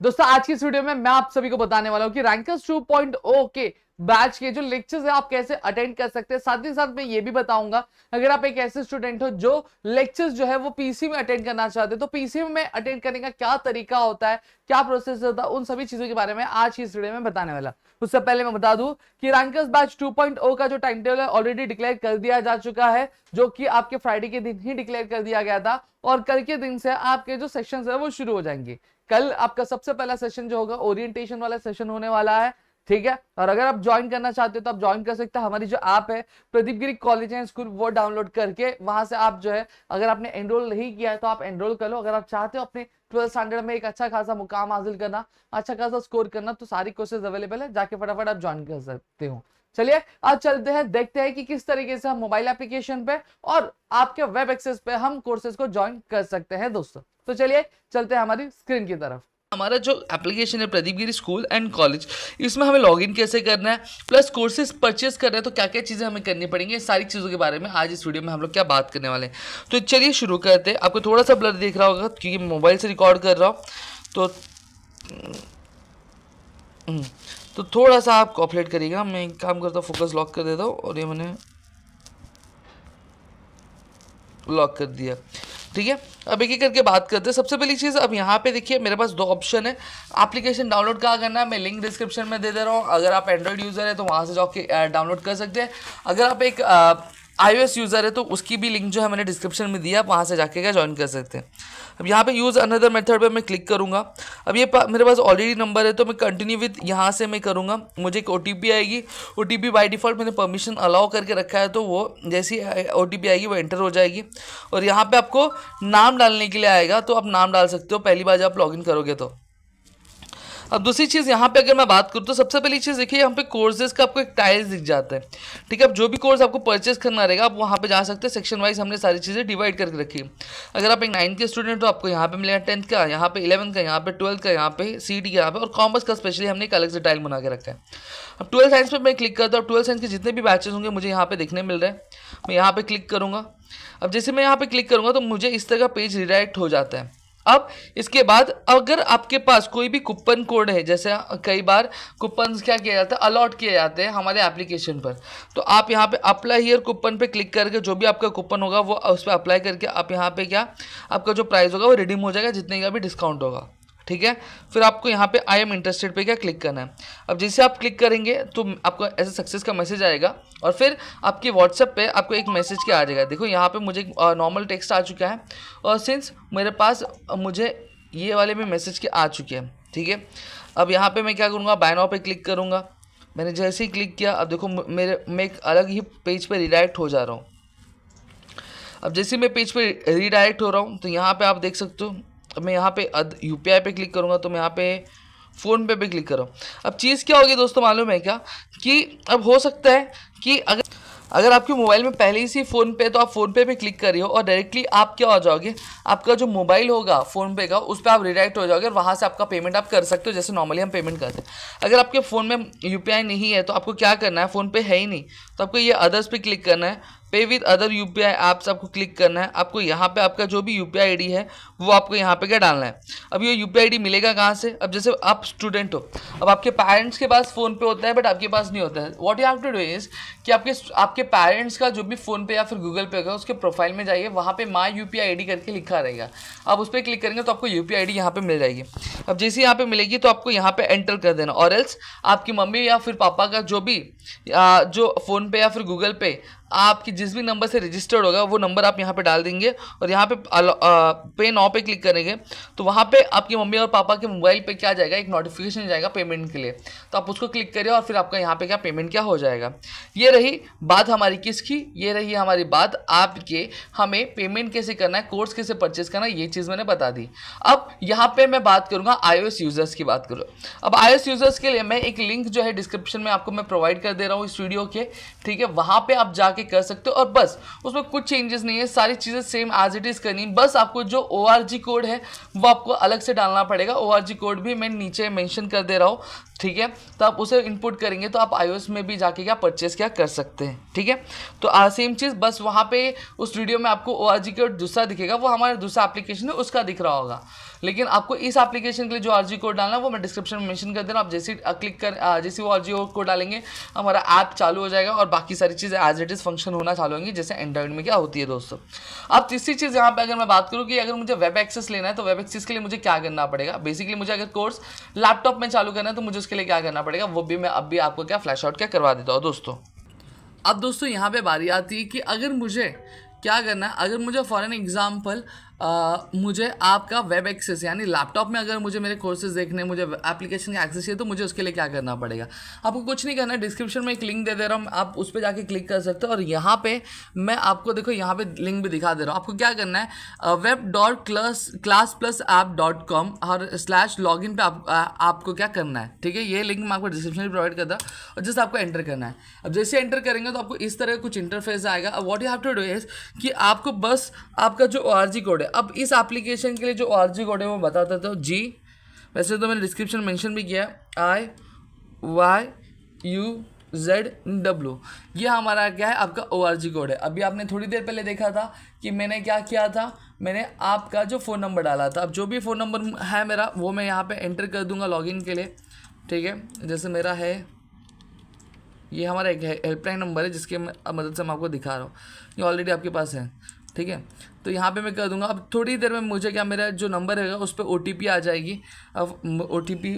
दोस्तों आज की इस वीडियो में मैं आप सभी को बताने वाला हूं कि रैंकर्स 2.0 के बैच के जो लेक्चर्स है आप कैसे अटेंड कर सकते हैं। साथ ही साथ मैं ये भी बताऊंगा अगर आप एक ऐसे स्टूडेंट हो जो लेक्चर्स जो है वो पीसी में अटेंड करना चाहते हैं तो पीसी में अटेंड करने का क्या तरीका होता है, क्या प्रोसेस होता है, उन सभी चीजों के बारे में आज की इस वीडियो में बताने वाला। उससे पहले मैं बता दूं कि रैंकर्स बैच 2.0 का जो टाइम टेबल है ऑलरेडी डिक्लेयर कर दिया जा चुका है, जो कि आपके फ्राइडे के दिन ही डिक्लेयर कर दिया गया था और कल के दिन से आपके जो सेक्शंस है वो शुरू हो जाएंगे। कल आपका सबसे पहला सेशन जो होगा ओरिएंटेशन वाला सेशन होने वाला है, ठीक है। और अगर आप ज्वाइन करना चाहते हो तो आप ज्वाइन कर सकते हैं। हमारी जो ऐप है प्रदीप गिरी कॉलेज एंड स्कूल वो डाउनलोड करके वहां से आप जो है अगर आपने एनरोल नहीं किया है तो आप एनरोल कर लो। अगर आप चाहते हो अपने 12th स्टैंडर्ड में एक अच्छा खासा मुकाम हासिल करना, अच्छा खासा स्कोर करना, तो सारी कोर्सेज अवेलेबल है, जाके फटाफट आप ज्वाइन कर सकते हो। चलिए आज चलते हैं, देखते हैं कि किस तरीके से हम मोबाइल एप्लीकेशन पे और आपके वेब एक्सेस पे हम कोर्सेज को ज्वाइन कर सकते हैं दोस्तों। तो चलिए चलते हैं हमारी स्क्रीन की तरफ। हमारा जो एप्लीकेशन है प्रदीप गिरी स्कूल एंड कॉलेज, इसमें हमें लॉगिन कैसे करना है, प्लस कोर्सेज परचेस करना है तो क्या क्या चीज़ें हमें करनी पड़ेंगी, सारी चीज़ों के बारे में आज इस वीडियो में हम लोग क्या बात करने वाले हैं। तो चलिए शुरू करते हैं। आपको थोड़ा सा ब्लर दिख रहा होगा क्योंकि मोबाइल से रिकॉर्ड कर रहा हूँ, तो थोड़ा सा आप कॉपरेट करिएगा। मैं एक काम करता हूँ, फोकस लॉक कर देता हूँ और ये मैंने लॉक कर दिया, ठीक है। अब एक एक करके बात करते हैं। सबसे पहली चीज़, अब यहाँ पे देखिए मेरे पास दो ऑप्शन है। एप्लीकेशन डाउनलोड कहाँ करना है मैं लिंक डिस्क्रिप्शन में दे रहा हूँ। अगर आप एंड्रॉइड यूज़र है तो वहाँ से जाके डाउनलोड कर सकते हैं। अगर आप एक iOS यूज़र है तो उसकी भी लिंक जो है मैंने डिस्क्रिप्शन में दिया, आप वहाँ से जाके क्या ज्वाइन कर सकते हैं। अब यहाँ पे यूज़ अनदर मेथड पे मैं क्लिक करूँगा। अब ये मेरे पास ऑलरेडी नंबर है तो मैं कंटिन्यू विद यहाँ से मैं करूँगा। मुझे एक OTP आएगी, OTP बाय डिफ़ॉल्ट मैंने परमिशन अलाउ करके रखा है तो वो जैसी OTP आएगी वो एंटर हो जाएगी। और यहाँ पे आपको नाम डालने के लिए आएगा तो आप नाम डाल सकते हो पहली बार जब आप लॉगिन करोगे तो। अब दूसरी चीज़ यहाँ पे अगर मैं बात करूँ तो सबसे पहली चीज़ देखिए यहाँ पे कोर्सेज का आपको एक टाइल्स दिख जाता है, ठीक है। अब जो भी कोर्स आपको परचेस करना रहेगा आप वहाँ पे जा सकते हैं। सेक्शन वाइज हमने सारी चीज़ें डिवाइड करके रखी है। अगर आप एक 9th के स्टूडेंट हो आपको यहाँ पे मिलेगा 10th का, यहाँ पे 11th का, यहाँ पे 12th का, यहाँ पे CET का, यहाँ पे और कॉमर्स का स्पेशली हमने एक अलग से टाइल बना के रखा है। अब 12th साइंस पे मैं क्लिक करता हूँ। 12th साइंस के जितने भी बैचेस होंगे मुझे यहाँ पे देखने मिल रहे हैं, मैं यहाँ पे क्लिक करूँगा। अब जैसे मैं यहाँ पे क्लिक करूँगा तो मुझे इस तरह का पेज रिडायरेक्ट हो जाता है। अब इसके बाद अगर आपके पास कोई भी कूपन कोड है, जैसे कई बार कूपन क्या किया जाता है अलॉट किए जाते हैं हमारे एप्लीकेशन पर, तो आप यहाँ पे अप्लाई हियर कूपन पे क्लिक करके जो भी आपका कूपन होगा वो उस पर अप्लाई करके आप यहाँ पे क्या आपका जो प्राइस होगा वो रिडीम हो जाएगा जितने का भी डिस्काउंट होगा, ठीक है। फिर आपको यहाँ पे आई एम इंटरेस्टेड पे क्या क्लिक करना है। अब जैसे आप क्लिक करेंगे तो आपको ऐसे सक्सेस का मैसेज आएगा और फिर आपके व्हाट्सएप पे आपको एक मैसेज क्या आ जाएगा। देखो यहाँ पे मुझे नॉर्मल टेक्स्ट आ चुका है और सिंस मेरे पास मुझे ये वाले भी मैसेज के आ चुके हैं, ठीक है। अब यहाँ पे मैं क्या करूँगा, बाय नाउ पे क्लिक करूँगा। मैंने जैसे ही क्लिक किया अब देखो मैं एक अलग ही पेज पर रिडायरेक्ट हो जा रहा हूँ। अब जैसे मैं पेज पे रीडायरेक्ट हो रहा हूँ तो यहाँ पे आप देख सकते हो। अब मैं यहाँ पे UPI पे क्लिक करूँगा तो मैं यहाँ पे फ़ोन पे क्लिक कर रहा हूँ। अब चीज़ क्या होगी दोस्तों मालूम है क्या, कि अब हो सकता है कि अगर आपके मोबाइल में पहले ही से फ़ोन पे तो आप फ़ोन पे क्लिक कर रही हो और डायरेक्टली आप क्या हो जाओगे, आपका जो मोबाइल होगा फ़ोन पे का उस पर आप रिडायरेक्ट हो जाओगे और वहाँ से आपका पेमेंट आप कर सकते हो जैसे नॉर्मली हम पेमेंट करते हैं। अगर आपके फ़ोन में UPI नहीं है तो आपको क्या करना है, फ़ोन पे है ही नहीं तो आपको ये अदर्स पे क्लिक करना है, पे विद अदर UPI ऐप्स आपको क्लिक करना है। आपको यहाँ पे आपका जो भी UPI ID है वो आपको यहाँ पे क्या डालना है। अब ये UPI ID मिलेगा कहाँ से, अब जैसे आप स्टूडेंट हो, अब आपके पेरेंट्स के पास फ़ोन पे होता है बट आपके पास नहीं होता है। What you have to do is कि आपके पेरेंट्स का जो भी फ़ोन पे या फिर गूगल पे होगा उसके प्रोफाइल में जाइए, वहाँ पे माई UPI ID करके लिखा रहेगा। आप उस पर क्लिक करेंगे तो आपको UPI ID यहाँ पे मिल जाएगी। अब जैसे यहाँ पे मिलेगी तो आपको यहाँ पे एंटर कर देना और एल्स आपकी मम्मी या फिर पापा का जो भी जो फ़ोन पे या फिर गूगल पे आपकी जिस भी नंबर से रजिस्टर्ड होगा वो नंबर आप यहाँ पे डाल देंगे और यहाँ पे नाउ पे क्लिक करेंगे तो वहाँ पे आपकी मम्मी और पापा के मोबाइल पे क्या जाएगा, एक नोटिफिकेशन जाएगा पेमेंट के लिए, तो आप उसको क्लिक करिए और फिर आपका यहाँ पे क्या पेमेंट क्या हो जाएगा। ये रही बात हमारी किसकी, ये रही हमारी बात आपके हमें पेमेंट कैसे करना है, कोर्स कैसे परचेस करना है, ये चीज़ मैंने बता दी। अब यहाँ पे मैं बात करूँगा iOS यूज़र्स की बात करूँ। अब iOS यूज़र्स के लिए मैं एक लिंक जो है डिस्क्रिप्शन में आपको मैं प्रोवाइड कर दे रहा हूँ इस वीडियो के, ठीक है। वहाँ पे आप जाके कर सकते हो और बस उसमें कुछ चेंजेस नहीं है, सारी चीज़ें सेम एज इट इज़ करनी। बस आपको जो ORG कोड है वो आपको अलग से डालना पड़ेगा। ORG कोड भी मैं नीचे मेंशन कर दे रहा हूँ ठीक है, तो आप उसे इनपुट करेंगे तो आप iOS में भी जाके क्या परचेस क्या कर सकते हैं। ठीक है, तो सेम चीज़, बस वहाँ पे उस वीडियो में आपको ORG कोड दूसरा दिखेगा, वो हमारा दूसरा एप्लीकेशन है उसका दिख रहा होगा, लेकिन आपको इस एप्लीकेशन के लिए जो RG कोड डालना है वो मैं डिस्क्रिप्शन में मेंशन कर दे रहा हूँ। आप जैसे जैसे वो RG कोड डालेंगे हमारा ऐप चालू हो जाएगा और बाकी सारी चीज़ें एज इट इज़ फंक्शन होना चालू होंगी, जैसे एंड्रॉइड में क्या होती है दोस्तों। अब तीसरी चीज़ यहाँ पे अगर मैं बात करूँ कि अगर मुझे वेब एक्सेस लेना है तो वेब एक्सेस के लिए मुझे क्या करना पड़ेगा। बेसिकली मुझे अगर कोर्स लैपटॉप में चालू करना है तो मुझे उसके लिए क्या करना पड़ेगा, वो भी मैं अब भी आपको क्या फ्लैश आउट क्या करवा देता हूँ दोस्तों। अब दोस्तों यहाँ पे बारी आती है कि अगर मुझे क्या करना है, अगर मुझे फॉर एन एग्जाम्पल मुझे आपका वेब एक्सेस यानी लैपटॉप में अगर मुझे मेरे कोर्सेज देखने, मुझे एप्लीकेशन का एक्सेस चाहिए तो मुझे उसके लिए क्या करना पड़ेगा। आपको कुछ नहीं करना है, डिस्क्रिप्शन में एक लिंक दे रहा हूँ, आप उस पर जाके क्लिक कर सकते हो और यहाँ पे मैं आपको देखो यहाँ पे लिंक भी दिखा दे रहा हूँ। आपको क्या करना है, web.class+app.com और /login पे आपको क्या करना है। ठीक है, ये लिंक मैं आपको डिस्क्रिप्शन में प्रोवाइड करता और जस्ट आपको एंटर करना है। अब जैसे एंटर करेंगे तो आपको इस तरह कुछ इंटरफेस आएगा। अब what you have to do is कि आपको बस आपका जो ORG कोड है, अब इस एप्लीकेशन के लिए जो ORG कोड है वो बता देता हूँ जी, वैसे तो मैंने डिस्क्रिप्शन मेंशन भी किया है, IYUZW, ये हमारा क्या है आपका ORG कोड है। अभी आपने थोड़ी देर पहले देखा था कि मैंने क्या किया था, मैंने आपका जो फ़ोन नंबर डाला था। अब जो भी फ़ोन नंबर है मेरा वो मैं यहाँ पे एंटर कर दूंगा लॉगिन के लिए। ठीक है, जैसे मेरा है, ये हमारा एक हेल्पलाइन नंबर है जिसके मदद से मैं आपको दिखा रहा हूँ, ये ऑलरेडी आपके पास है। ठीक है, तो यहाँ पे मैं कर दूंगा। अब थोड़ी देर में मुझे क्या, मेरा जो नंबर रहेगा उस पर OTP आ जाएगी। अब OTP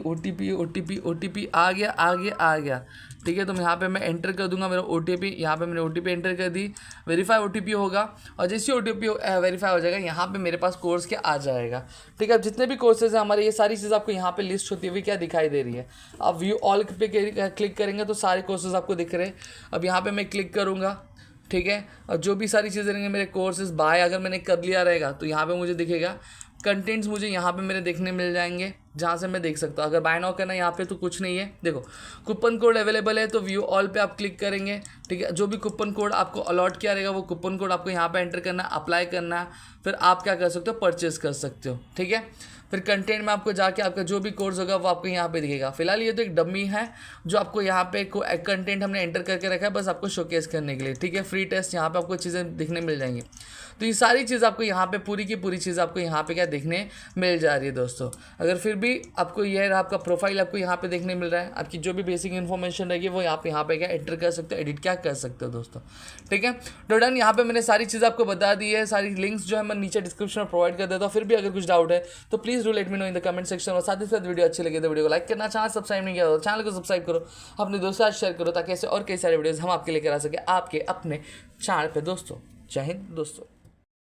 आ गया। ठीक है, तो यहाँ पे मैं एंटर कर दूंगा मेरा OTP। यहाँ पे मैंने OTP एंटर कर दी, वेरीफाई OTP होगा और जैसे OTP वेरीफाई हो जाएगा यहाँ पे मेरे पास कोर्स क्या आ जाएगा। ठीक है, अब जितने भी कोर्सेज हैं हमारे, ये सारी चीज़ आपको यहाँ पे लिस्ट होती हुई क्या दिखाई दे रही है। आप व्यू ऑल पे क्लिक करेंगे तो सारे कोर्सेज आपको दिख रहे हैं। अब यहाँ पे मैं क्लिक करूँगा, ठीक है, और जो भी सारी चीज़ें रहेंगे मेरे कोर्सेज बाय अगर मैंने कर लिया रहेगा तो यहाँ पे मुझे दिखेगा कंटेंट्स, मुझे यहाँ पे मेरे देखने मिल जाएंगे जहाँ से मैं देख सकता हूँ। अगर बाय नाउ करना है यहाँ पे तो कुछ नहीं है, देखो कूपन कोड अवेलेबल है तो व्यू ऑल पे आप क्लिक करेंगे। ठीक है, जो भी कूपन कोड आपको अलॉट किया रहेगा वो कूपन कोड आपको यहाँ पे एंटर करना है, अप्लाई करना है, फिर आप क्या कर सकते हो, परचेज कर सकते हो। ठीक है, फिर कंटेंट में आपको जाके आपका जो भी कोर्स होगा वो आपको यहाँ पे दिखेगा। फिलहाल ये तो एक डमी है जो आपको यहाँ पे कंटेंट हमने एंटर करके रखा है बस आपको शोकेस करने के लिए। ठीक है, फ्री टेस्ट यहाँ पे आपको चीज़ें दिखने मिल जाएंगी। तो ये सारी चीज़ आपको यहाँ पे पूरी की पूरी चीज़ आपको यहाँ पे क्या देखने मिल जा रही है दोस्तों। अगर फिर भी आपको यह आपका प्रोफाइल आपको यहाँ पे देखने मिल रहा है, आपकी जो भी बेसिक इन्फॉर्मेशन रहेगी वो आप यहाँ पे क्या एंटर कर सकते हो, एडिट क्या कर सकते हो दोस्तों। ठीक है, तो डन, यहाँ पे मैंने सारी चीज़ आपको बता दी है, सारी लिंक्स जो है मैं नीचे डिस्क्रिप्शन में प्रोवाइड कर देता हूँ। फिर भी अगर कुछ डाउट है तो please do let me know in the comment section. और साथ ही साथ वीडियो अच्छी लगे तो वीडियो को लाइक करना, चैनल सब्सक्राइब नहीं किया तो चैनल को सब्सक्राइब करो, अपने दोस्तों के साथ शेयर करो ताकि ऐसे और कई सारे वीडियोज़ हम आपके लेकर आ सके आपके अपने चैनल पे दोस्तों। जय हिंद दोस्तों।